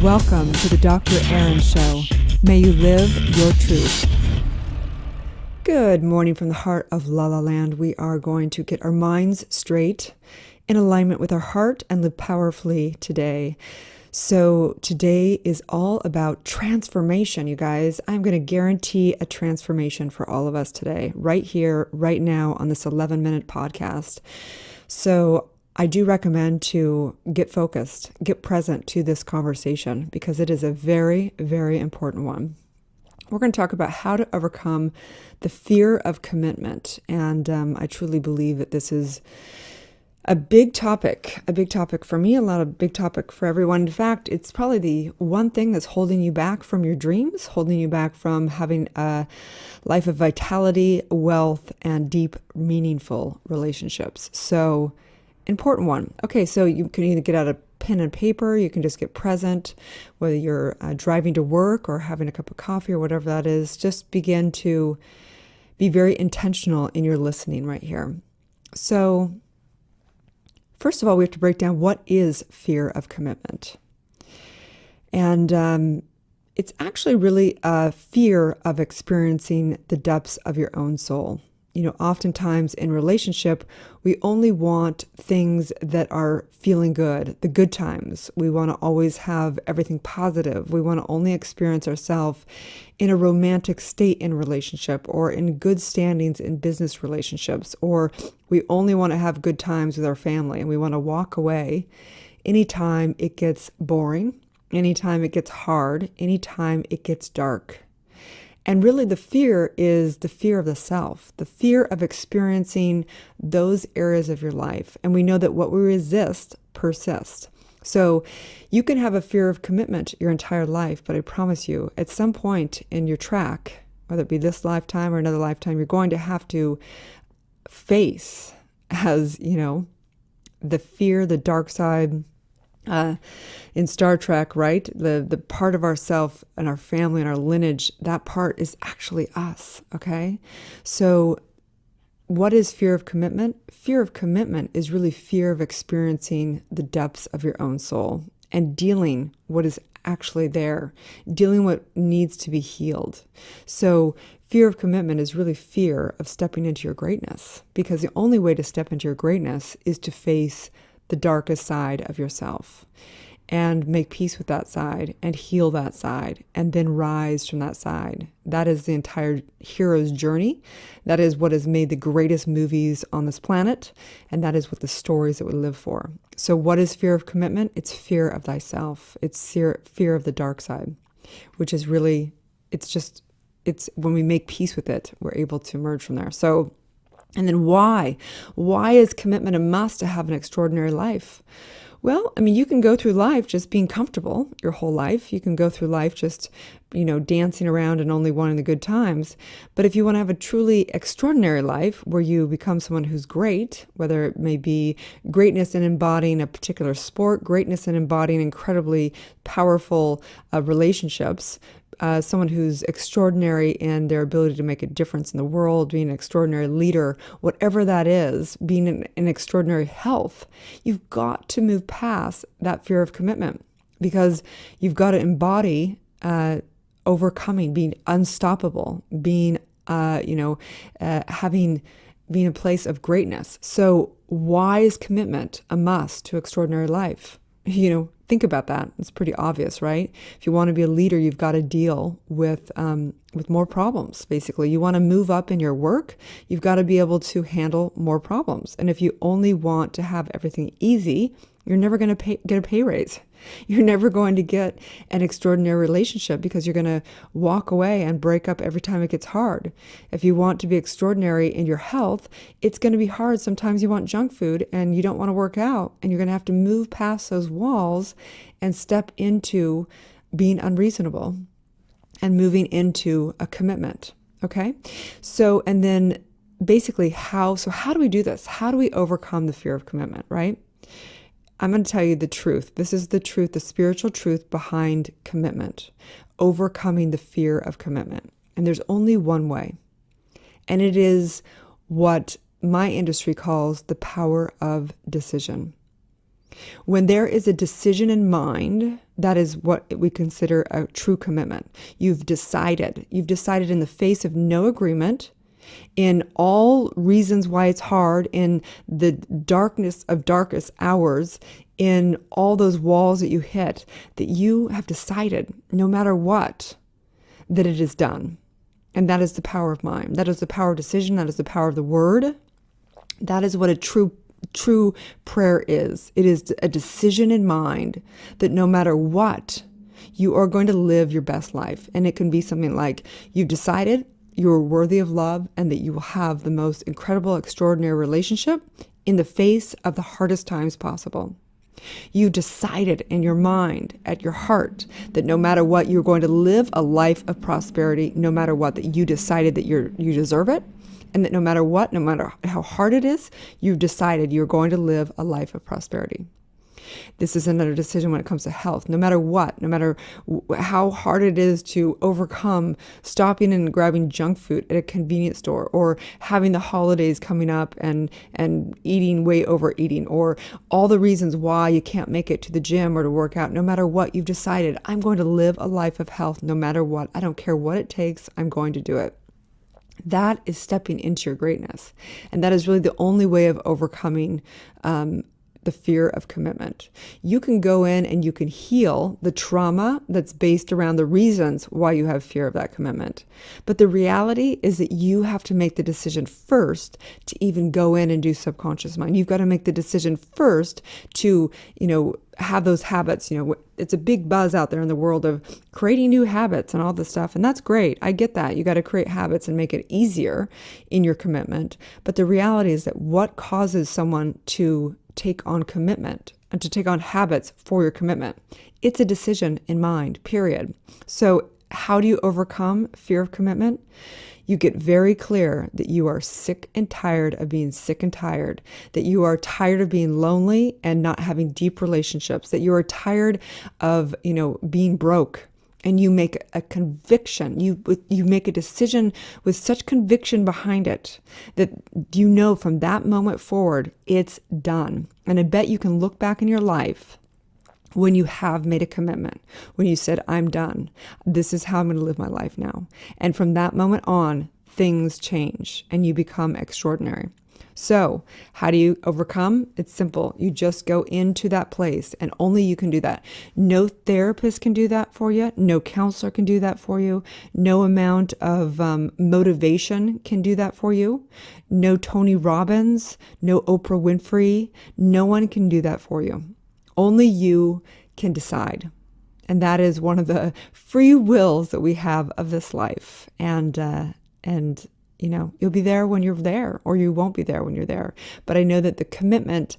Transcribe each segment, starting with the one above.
Welcome to the Dr. Erin Show. May you live your truth. Good morning from the heart of La La Land. We are going to get our minds straight, in alignment with our heart, and live powerfully today. So today is all about transformation, you guys. I'm going to guarantee a transformation for all of us today, right here, right now on this 11-minute podcast. So I do recommend to get focused, get present to this conversation because it is a very, very important one. We're going to talk about how to overcome the fear of commitment. And I truly believe that this is a big topic for me, a big topic for everyone. In fact, it's probably the one thing that's holding you back from your dreams, holding you back from having a life of vitality, wealth, and deep, meaningful relationships. So, important one. Okay, so you can either get out a pen and paper, you can just get present, whether you're driving to work or having a cup of coffee or whatever that is, just begin to be very intentional in your listening right here. So, first of all, we have to break down what is fear of commitment. And it's actually really a fear of experiencing the depths of your own soul. You know, oftentimes in relationship, we only want things that are feeling good, the good times. We want to always have everything positive. We want to only experience ourselves in a romantic state in relationship or in good standings in business relationships, or we only want to have good times with our family and we want to walk away anytime it gets boring, anytime it gets hard, anytime it gets dark. And really the fear is the fear of the self, the fear of experiencing those areas of your life. And we know that what we resist persists. So you can have a fear of commitment your entire life, but I promise you, at some point in your track, whether it be this lifetime or another lifetime, you're going to have to face, as you know, the fear, the dark side. In Star Trek, right? The part of ourself and our family and our lineage, that part is actually us, okay? So what is fear of commitment? Fear of commitment is really fear of experiencing the depths of your own soul and dealing what is actually there, dealing what needs to be healed. So fear of commitment is really fear of stepping into your greatness, because the only way to step into your greatness is to face the darkest side of yourself and make peace with that side and heal that side and then rise from that side. That is the entire hero's journey. That is what has made the greatest movies on this planet. And that is what the stories that we live for. So what is fear of commitment? It's fear of thyself. It's fear of the dark side, which is really, it's when we make peace with it, we're able to emerge from there. So, and then why? Why is commitment a must to have an extraordinary life? Well, I mean, you can go through life just being comfortable your whole life. You can go through life just, dancing around and only wanting the good times. But if you want to have a truly extraordinary life where you become someone who's great, whether it may be greatness in embodying a particular sport, greatness in embodying incredibly powerful relationships, someone who's extraordinary in their ability to make a difference in the world, being an extraordinary leader, whatever that is, being in extraordinary health, you've got to move past that fear of commitment, because you've got to embody overcoming, being unstoppable, being, being a place of greatness. So why is commitment a must to extraordinary life? Think about that. It's pretty obvious, right? If you want to be a leader, you've got to deal with more problems, basically. You want to move up in your work, you've got to be able to handle more problems. And if you only want to have everything easy, you're never going to get a pay raise. You're never going to get an extraordinary relationship, because you're going to walk away and break up every time it gets hard. If you want to be extraordinary in your health, it's going to be hard. Sometimes you want junk food and you don't want to work out, and you're going to have to move past those walls and step into being unreasonable and moving into a commitment. Okay? So, and then basically how do we do this? How do we overcome the fear of commitment, right? I'm going to tell you the truth. This is the truth, the spiritual truth behind commitment, overcoming the fear of commitment. And there's only one way. And it is what my industry calls the power of decision. When there is a decision in mind, that is what we consider a true commitment. You've decided in the face of no agreement, in all reasons why it's hard, in the darkness of darkest hours, in all those walls that you hit, that you have decided, no matter what, that it is done. And that is the power of mind. That is the power of decision. That is the power of the word. That is what a true prayer is. It is a decision in mind that no matter what, you are going to live your best life. And it can be something like you've decided you are worthy of love and that you will have the most incredible, extraordinary relationship in the face of the hardest times possible. You decided in your mind, at your heart, that no matter what, you're going to live a life of prosperity, no matter what, that you decided that you deserve it. And that no matter what, no matter how hard it is, you've decided you're going to live a life of prosperity. This is another decision when it comes to health. No matter what, no matter how hard it is to overcome stopping and grabbing junk food at a convenience store, or having the holidays coming up and eating way overeating, or all the reasons why you can't make it to the gym or to work out, no matter what, you've decided, I'm going to live a life of health no matter what. I don't care what it takes, I'm going to do it. That is stepping into your greatness. And that is really the only way of overcoming the fear of commitment. You can go in and you can heal the trauma that's based around the reasons why you have fear of that commitment. But the reality is that you have to make the decision first to even go in and do subconscious mind. You've got to make the decision first to, have those habits. It's a big buzz out there in the world of creating new habits and all this stuff. And that's great. I get that. You got to create habits and make it easier in your commitment. But the reality is that what causes someone to take on commitment and to take on habits for your commitment? It's a decision in mind, period. So how do you overcome fear of commitment? You get very clear that you are sick and tired of being sick and tired, that you are tired of being lonely and not having deep relationships, that you are tired of, being broke. And you make a conviction, you make a decision with such conviction behind it that from that moment forward, it's done. And I bet you can look back in your life when you have made a commitment, when you said, I'm done. This is how I'm going to live my life now. And from that moment on, things change and you become extraordinary. So how do you overcome? It's simple. You just go into that place, and only you can do that. No therapist can do that for you. No counselor can do that for you. No amount of motivation can do that for you. No Tony Robbins, no Oprah Winfrey. No one can do that for you. Only you can decide. And that is one of the free wills that we have of this life. And you'll be there when you're there, or you won't be there when you're there. But I know that the commitment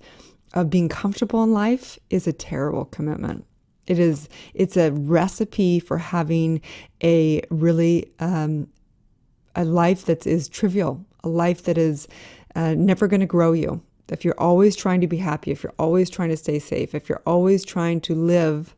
of being comfortable in life is a terrible commitment. It's a recipe for having a really, a life that is trivial, a life that is never going to grow you. If you're always trying to be happy, if you're always trying to stay safe, if you're always trying to live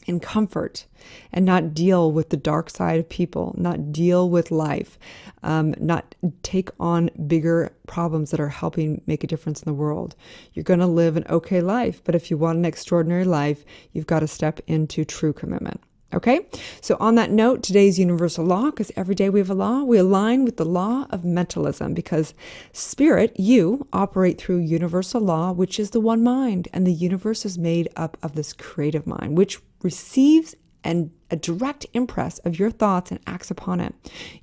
in comfort and not deal with the dark side of people, not deal with life, not take on bigger problems that are helping make a difference in the world, you're going to live an okay life. But if you want an extraordinary life, you've got to step into true commitment. Okay, so on that note, today's universal law, because every day we have a law, we align with the law of mentalism, because spirit, you operate through universal law, which is the one mind, and the universe is made up of this creative mind, which receives a direct impress of your thoughts and acts upon it.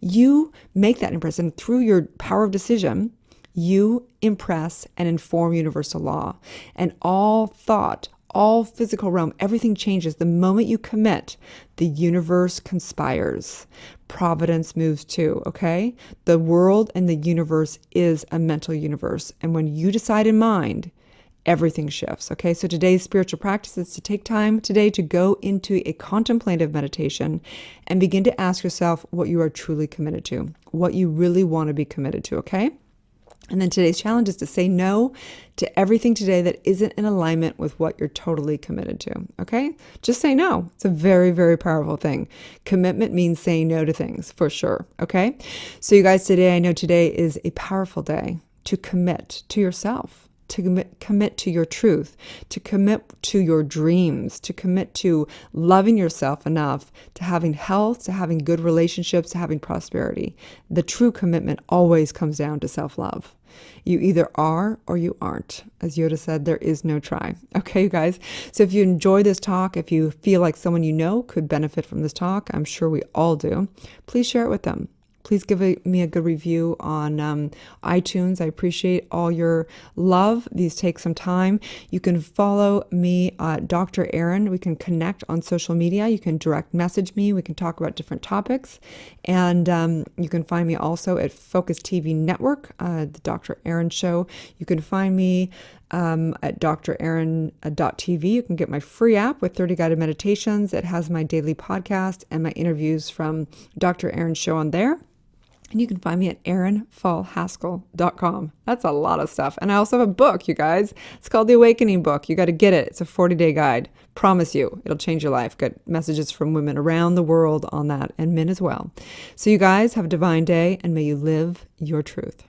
You make that impress, and through your power of decision, you impress and inform universal law, and all thought, all physical realm, everything changes. The moment you commit, the universe conspires. Providence moves too, okay? The world and the universe is a mental universe. And when you decide in mind, everything shifts, okay? So today's spiritual practice is to take time today to go into a contemplative meditation and begin to ask yourself what you are truly committed to, what you really want to be committed to, okay? And then today's challenge is to say no to everything today that isn't in alignment with what you're totally committed to, okay? Just say no. It's a very, very powerful thing. Commitment means saying no to things, for sure, okay? So you guys, today, I know today is a powerful day to commit to yourself, to commit to your truth, to commit to your dreams, to commit to loving yourself enough, to having health, to having good relationships, to having prosperity. The true commitment always comes down to self-love. You either are or you aren't. As Yoda said, there is no try. Okay, you guys? So if you enjoy this talk, if you feel like someone you know could benefit from this talk, I'm sure we all do, please share it with them. Please give me a good review on iTunes. I appreciate all your love. These take some time. You can follow me, Dr. Erin. We can connect on social media. You can direct message me. We can talk about different topics. And you can find me also at Focus TV Network, the Dr. Erin Show. You can find me at drerin.tv. You can get my free app with 30 guided meditations. It has my daily podcast and my interviews from Dr. Erin's show on there. And you can find me at erinfallhaskell.com. That's a lot of stuff. And I also have a book, you guys. It's called The Awakening Book. You got to get it. It's a 40-day guide. Promise you, it'll change your life. Got messages from women around the world on that, and men as well. So you guys have a divine day, and may you live your truth.